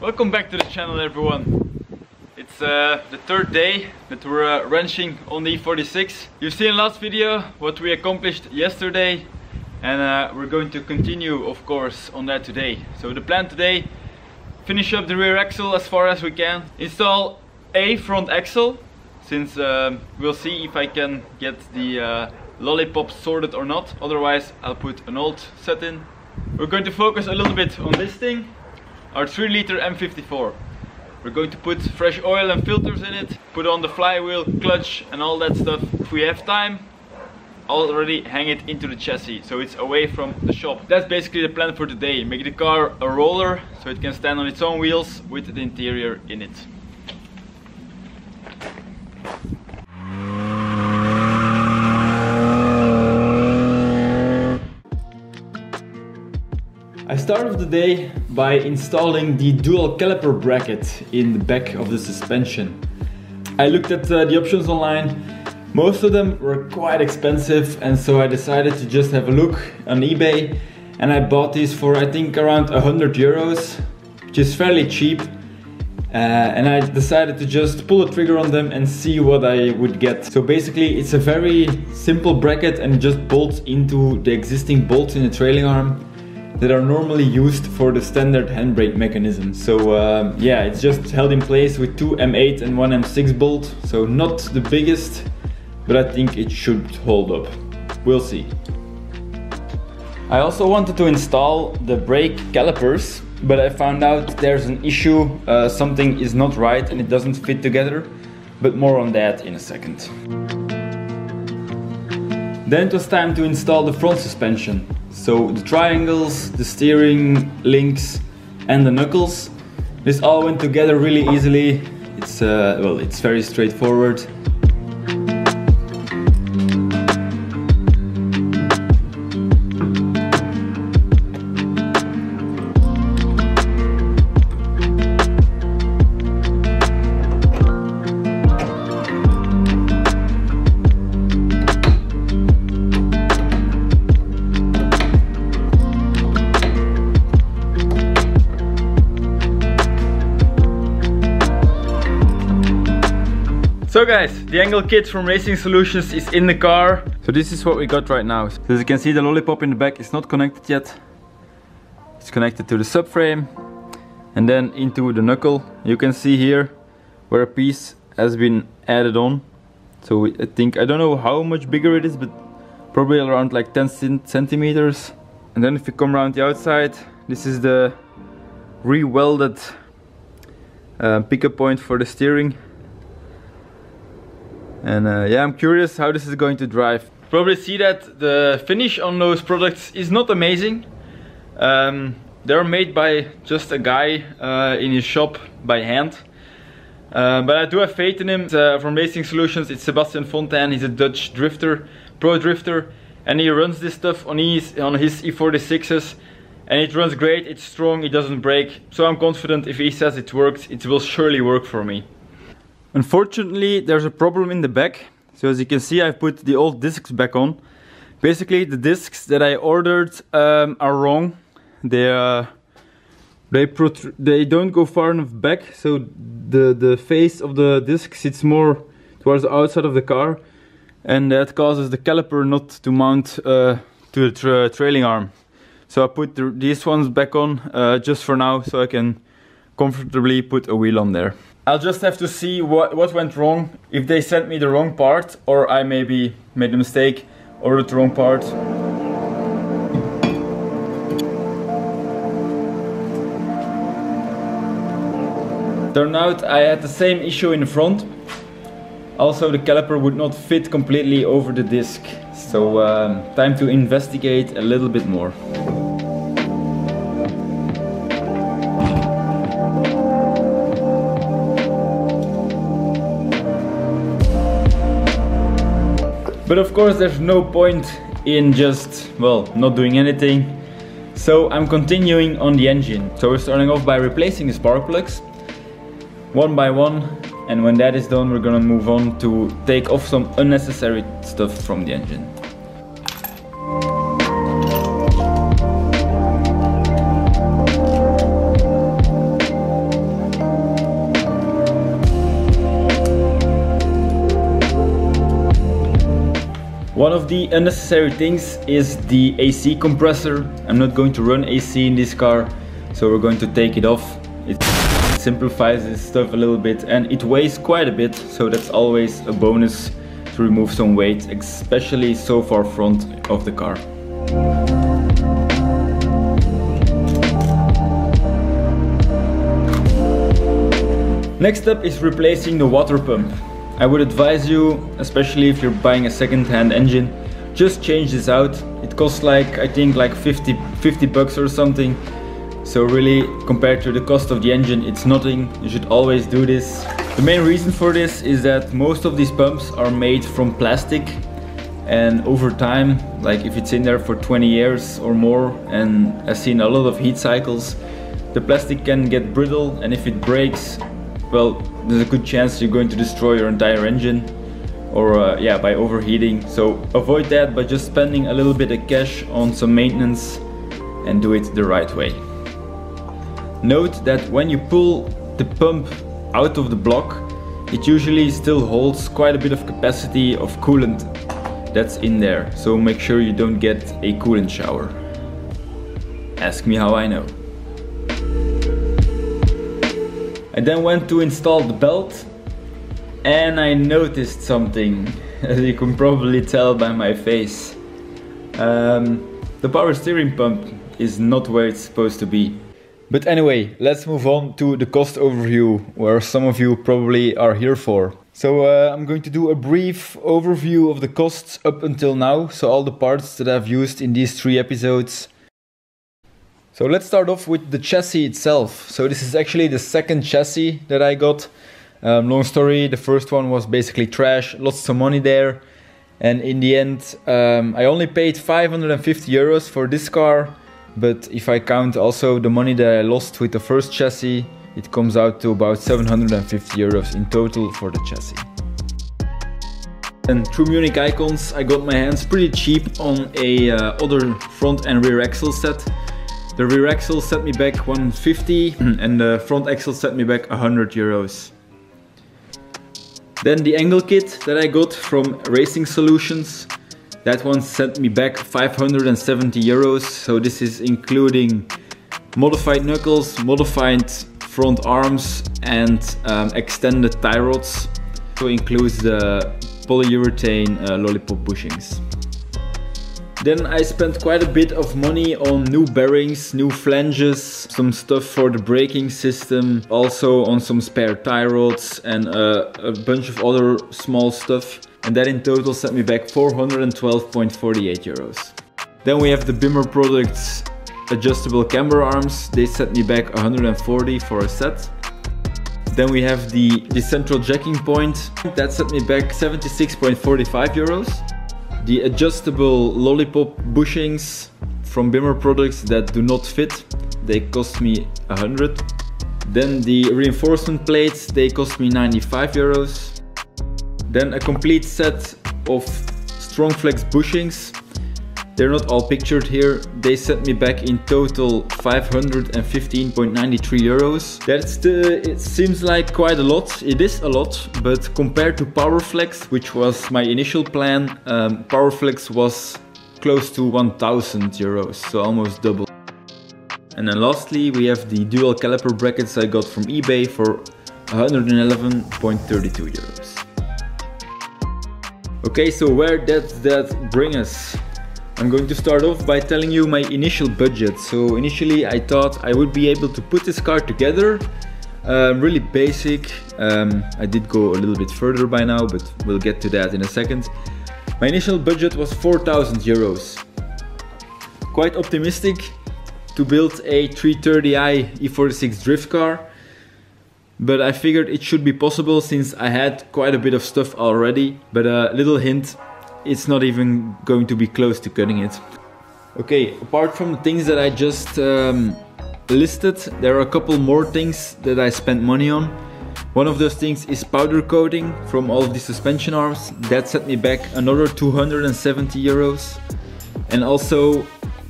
Welcome back to the channel, everyone. It's the third day that we're wrenching on the E46. You've seen last video what we accomplished yesterday, and we're going to continue, of course, on that today. So the plan today: finish up the rear axle as far as we can, install a front axle, since we'll see if I can get the lollipop sorted or not. Otherwise I'll put an old set in. We're going to focus a little bit on this thing, our 3-liter M54. We're going to put fresh oil and filters in it, put on the flywheel, clutch and all that stuff. If we have time, I'll already hang it into the chassis so it's away from the shop. That's basically the plan for today. Make the car a roller so it can stand on its own wheels with the interior in it. I started the day by installing the dual caliper bracket in the back of the suspension. I looked at the options online. Most of them were quite expensive, and so I decided to just have a look on eBay, and I bought these for I think around 100 euros, which is fairly cheap. And I decided to just pull the trigger on them and see what I would get. So basically it's a very simple bracket and just bolts into the existing bolts in the trailing arm that are normally used for the standard handbrake mechanism. So yeah, it's just held in place with 2 M8 and 1 M6 bolt. So not the biggest, but I think it should hold up. We'll see. I also wanted to install the brake calipers, but I found out there's an issue. Something is not right and it doesn't fit together, but more on that in a second. Then it was time to install the front suspension. So the triangles, the steering links and the knuckles, this all went together really easily. It's well, it's very straightforward. So guys, the angle kit from Racing Solutions is in the car. So this is what we got right now. So as you can see, the lollipop in the back is not connected yet. It's connected to the subframe and then into the knuckle. You can see here where a piece has been added on. So I think, I don't know how much bigger it is, but probably around like 10 centimeters. And then if you come around the outside, this is the re-welded pickup point for the steering. And yeah, I'm curious how this is going to drive. Probably see that the finish on those products is not amazing. They're made by just a guy in his shop by hand. But I do have faith in him. From Racing Solutions, it's Sebastian Fontaine. He's a Dutch drifter, pro drifter, and he runs this stuff on his E46s. And it runs great, it's strong, it doesn't break. So I'm confident if he says it works, it will surely work for me. Unfortunately, there's a problem in the back. So as you can see, I've put the old discs back on. Basically, the discs that I ordered are wrong. They don't go far enough back. So the face of the disc sits more towards the outside of the car, and that causes the caliper not to mount to the trailing arm. So I put these ones back on just for now, so I can comfortably put a wheel on there. I'll just have to see what went wrong, if they sent me the wrong part, or I maybe made a mistake, ordered the wrong part. Turned out I had the same issue in the front. Also, the caliper would not fit completely over the disc. So time to investigate a little bit more. But of course there's no point in just, well, not doing anything. So I'm continuing on the engine. So we're starting off by replacing the spark plugs, one by one. And when that is done, we're gonna move on to take off some unnecessary stuff from the engine. One of the unnecessary things is the AC compressor. I'm not going to run AC in this car, so we're going to take it off. It simplifies this stuff a little bit and it weighs quite a bit, so that's always a bonus to remove some weight, especially so far front of the car. Next up is replacing the water pump. I would advise you, especially if you're buying a second-hand engine, just change this out. It costs like, I think like 50 bucks or something. So really, compared to the cost of the engine, it's nothing. You should always do this. The main reason for this is that most of these pumps are made from plastic, and over time, like if it's in there for 20 years or more and I've seen a lot of heat cycles, the plastic can get brittle, and if it breaks, well, there's a good chance you're going to destroy your entire engine, or yeah, by overheating. So avoid that by just spending a little bit of cash on some maintenance and do it the right way. Note that when you pull the pump out of the block, it usually still holds quite a bit of capacity of coolant that's in there. So make sure you don't get a coolant shower. Ask me how I know. I then went to install the belt and I noticed something, as you can probably tell by my face. The power steering pump is not where it's supposed to be. But anyway, let's move on to the cost overview, where some of you probably are here for. So I'm going to do a brief overview of the costs up until now, so all the parts that I've used in these 3 episodes. So let's start off with the chassis itself. So this is actually the second chassis that I got. Long story, the first one was basically trash, lost some money there. And in the end, I only paid 550 euros for this car. But if I count also the money that I lost with the first chassis, it comes out to about 750 euros in total for the chassis. And through Munich Icons, I got my hands pretty cheap on a other front and rear axle set. The rear axle set me back 150 and the front axle set me back 100 euros. Then the angle kit that I got from Racing Solutions, that one set me back 570 euros. So this is including modified knuckles, modified front arms and extended tie rods. So includes the polyurethane lollipop bushings. Then I spent quite a bit of money on new bearings, new flanges, some stuff for the braking system, also on some spare tie rods and a bunch of other small stuff. And that in total set me back 412.48 euros. Then we have the Bimmer Products adjustable camber arms. They set me back 140 for a set. Then we have the central jacking point. That set me back 76.45 euros. The adjustable lollipop bushings from Bimmer Products that do not fit, they cost me 100. Then the reinforcement plates, they cost me 95 euros. Then a complete set of Strongflex bushings. They're not all pictured here. They set me back in total 515.93 euros. It seems like quite a lot. It is a lot, but compared to Powerflex, which was my initial plan, Powerflex was close to 1000 euros, so almost double. And then lastly, we have the dual caliper brackets I got from eBay for 111.32 euros. Okay, so where does that bring us? I'm going to start off by telling you my initial budget. So initially I thought I would be able to put this car together, really basic. I did go a little bit further by now, but we'll get to that in a second. My initial budget was 4,000 euros. Quite optimistic to build a 330i E46 drift car, but I figured it should be possible since I had quite a bit of stuff already. But a little hint, it's not even going to be close to cutting it. Okay, apart from the things that I just listed, there are a couple more things that I spent money on. One of those things is powder coating from all of the suspension arms. That set me back another 270 euros. And also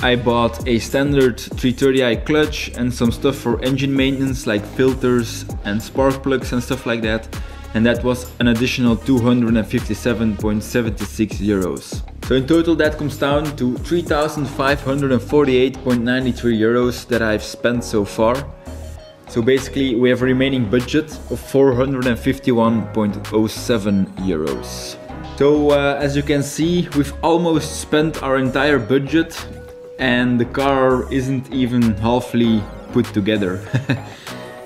I bought a standard 330i clutch and some stuff for engine maintenance like filters and spark plugs and stuff like that. And that was an additional 257.76 euros. So in total that comes down to 3,548.93 euros that I've spent so far. So basically we have a remaining budget of 451.07 euros. So as you can see, we've almost spent our entire budget and the car isn't even halfly put together.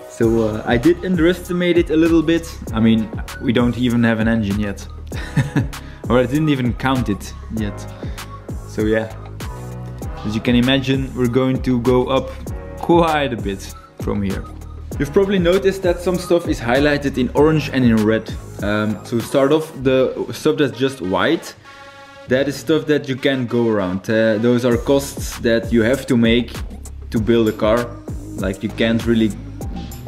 So I did underestimate it a little bit. I mean, we don't even have an engine yet. Or I didn't even count it yet. So yeah, as you can imagine, we're going to go up quite a bit from here. You've probably noticed that some stuff is highlighted in orange and in red. So start off, the stuff that's just white, that is stuff that you can go around. Those are costs that you have to make to build a car. Like you can't really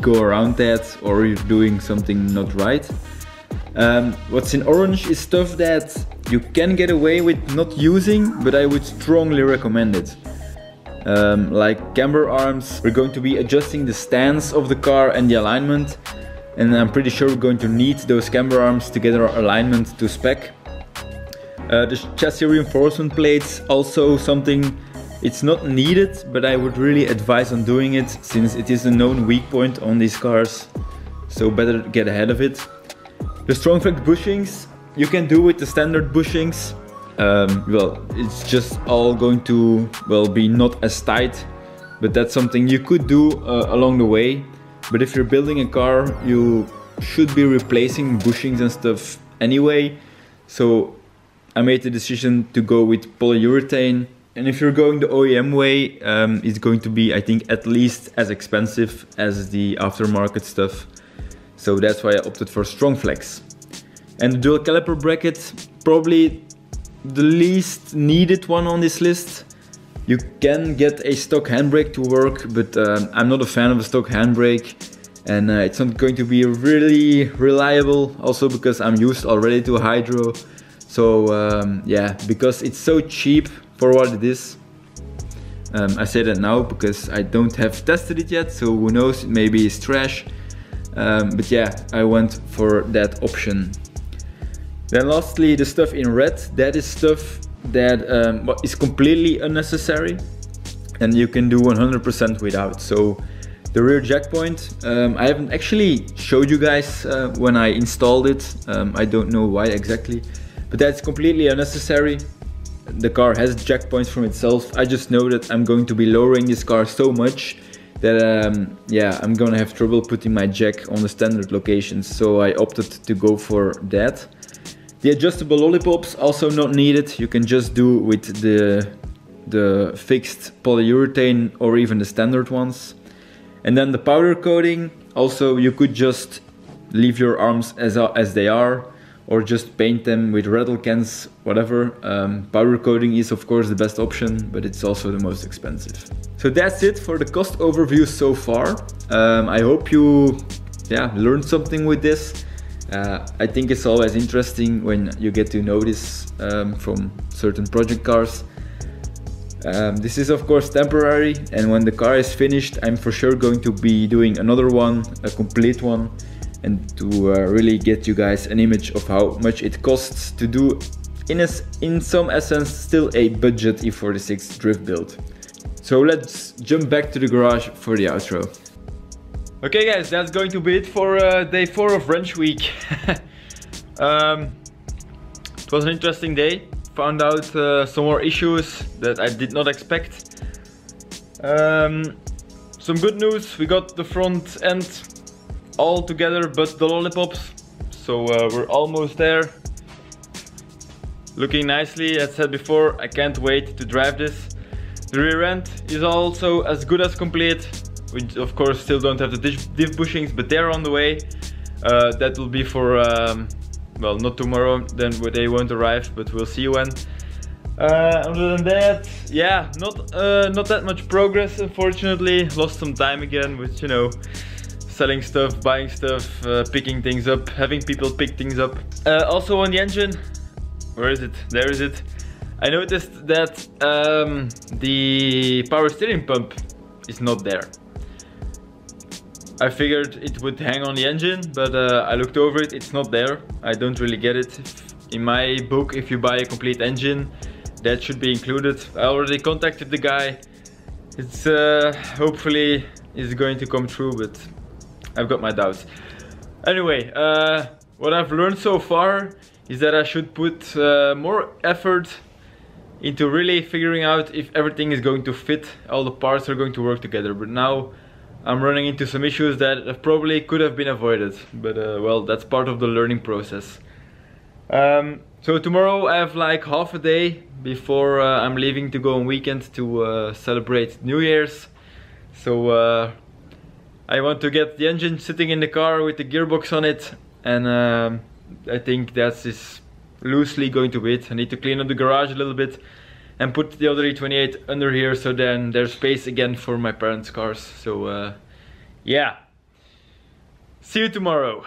go around that, or you're doing something not right. What's in orange is stuff that you can get away with not using, but I would strongly recommend it. Like camber arms, we're going to be adjusting the stance of the car and the alignment, and I'm pretty sure we're going to need those camber arms to get our alignment to spec. The chassis reinforcement plates, also something, it's not needed, but I would really advise on doing it since it is a known weak point on these cars, so better get ahead of it. The StrongFlex bushings, you can do with the standard bushings. Well, it's just all going to, well, be not as tight, but that's something you could do along the way. But if you're building a car, you should be replacing bushings and stuff anyway. So I made the decision to go with polyurethane. And if you're going the OEM way, it's going to be, I think, at least as expensive as the aftermarket stuff. So that's why I opted for StrongFlex. And the dual caliper bracket, probably the least needed one on this list. You can get a stock handbrake to work, but I'm not a fan of a stock handbrake, and it's not going to be really reliable, also because I'm used already to a hydro. So yeah, because it's so cheap for what it is. I say that now because I don't have tested it yet, so who knows, maybe it's trash. But yeah, I went for that option. Then lastly, the stuff in red, that is stuff that is completely unnecessary and you can do 100% without. So the rear jack point, I haven't actually showed you guys when I installed it. I don't know why exactly, but that's completely unnecessary. The car has jack points from itself. I just know that I'm going to be lowering this car so much that yeah, I'm gonna have trouble putting my jack on the standard locations, so I opted to go for that. The adjustable lollipops, also not needed. You can just do with the fixed polyurethane or even the standard ones. And then the powder coating, also you could just leave your arms as they are, or just paint them with rattle cans, whatever. Powder coating is of course the best option, but it's also the most expensive. So that's it for the cost overview so far. I hope you learned something with this. I think it's always interesting when you get to know this from certain project cars. This is of course temporary, and when the car is finished, I'm for sure going to be doing another one, a complete one, and to really get you guys an image of how much it costs to do, in some essence, still a budget E46 drift build. So let's jump back to the garage for the outro. Okay guys, that's going to be it for day 4 of Wrench Week. It was an interesting day. Found out some more issues that I did not expect. Some good news, we got the front end all together but the lollipops. So we're almost there. Looking nicely, as said before, I can't wait to drive this. The rear end is also as good as complete. We of course still don't have the diff bushings, but they're on the way. That will be for, well, not tomorrow, then they won't arrive, but we'll see when. Other than that, yeah, not that much progress, unfortunately. Lost some time again with, you know, selling stuff, buying stuff, picking things up, having people pick things up. Also on the engine, where is it? There is it. I noticed that the power steering pump is not there. I figured it would hang on the engine, but I looked over it, it's not there. I don't really get it. In my book, if you buy a complete engine, that should be included. I already contacted the guy. It's hopefully is going to come through, but I've got my doubts. Anyway, what I've learned so far is that I should put more effort into really figuring out if everything is going to fit, all the parts are going to work together. But now I'm running into some issues that probably could have been avoided, but well, that's part of the learning process. So tomorrow I have like half a day before I'm leaving to go on weekend to celebrate New Year's. So I want to get the engine sitting in the car with the gearbox on it, and I think that's loosely going to be it. I need to clean up the garage a little bit and put the other E28 under here, so then there's space again for my parents' cars. So yeah, see you tomorrow.